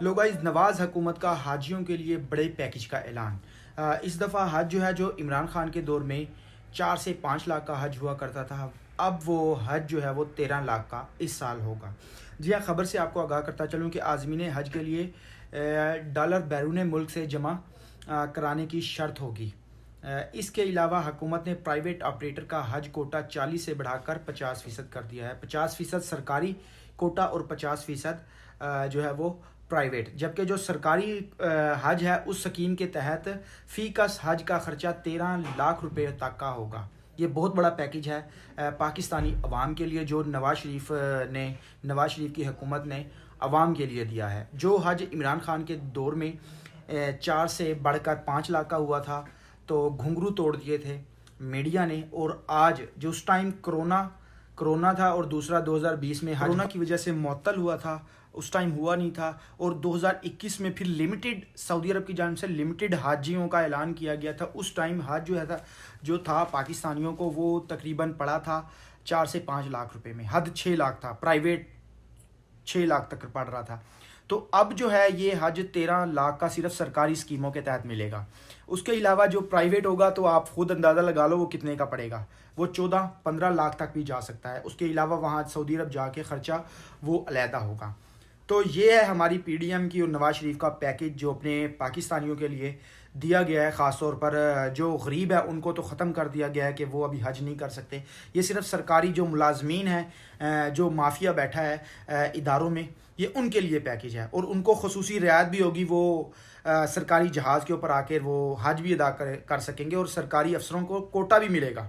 لو guys, نواز حکومت کا حاجیوں کے لیے بڑے پیکج کا اعلان۔ اس دفعہ حج جو ہے جو عمران خان کے دور میں 4 سے 5 لاکھ کا حج ہوا کرتا تھا، اب وہ حج جو ہے وہ 13 لاکھ کا اس سال ہوگا۔ جی ہاں، خبر سے آپ کو آگاہ کرتا چلوں کہ عازمین حج کے لیے ڈالر بیرون ملک سے جمع کرانے کی شرط ہوگی۔ اس کے علاوہ حکومت نے پرائیویٹ آپریٹر کا حج کوٹا 40 سے بڑھا کر 50% کر دیا ہے۔ 50% سرکاری کوٹا اور 50% جو ہے وہ پرائیویٹ، جبکہ جو سرکاری حج ہے اس سکیم کے تحت فی کس حج کا خرچہ 13 لاکھ روپے تک کا ہوگا۔ یہ بہت بڑا پیکج ہے پاکستانی عوام کے لیے، جو نواز شریف کی حکومت نے عوام کے لیے دیا ہے۔ جو حج عمران خان کے دور میں 4 سے بڑھ کر 5 لاکھ کا ہوا تھا تو گھنگرو توڑ دیے تھے میڈیا نے، اور آج جو اس ٹائم کرونا تھا اور دوسرا 2020 میں کرونا کی وجہ سے معطل ہوا تھا، اس ٹائم ہوا نہیں تھا، اور 2021 میں پھر لمیٹڈ سعودی عرب کی جانب سے لمیٹڈ حاجیوں کا اعلان کیا گیا تھا۔ اس ٹائم حج جو تھا پاکستانیوں کو وہ تقریباً پڑا تھا 4 سے 5 لاکھ روپے میں، حد 6 لاکھ تھا، پرائیویٹ 6 لاکھ تک پڑ رہا تھا۔ تو اب جو ہے یہ حج 13 لاکھ کا صرف سرکاری اسکیموں کے تحت ملے گا۔ اس کے علاوہ جو پرائیویٹ ہوگا تو آپ خود اندازہ لگا لو وہ کتنے کا پڑے گا، وہ 14-15 لاکھ تک بھی جا سکتا ہے۔ اس کے علاوہ وہاں سعودی عرب جا کے خرچہ وہ علیحدہ ہوگا۔ تو یہ ہے ہماری پی ڈی ایم کی اور نواز شریف کا پیکج جو اپنے پاکستانیوں کے لیے دیا گیا ہے۔ خاص طور پر جو غریب ہے ان کو تو ختم کر دیا گیا ہے کہ وہ ابھی حج نہیں کر سکتے۔ یہ صرف سرکاری جو ملازمین ہیں، جو مافیا بیٹھا ہے اداروں میں، یہ ان کے لیے پیکج ہے، اور ان کو خصوصی رعایت بھی ہوگی۔ وہ سرکاری جہاز کے اوپر آ کے وہ حج بھی ادا کر سکیں گے، اور سرکاری افسروں کو کوٹا بھی ملے گا۔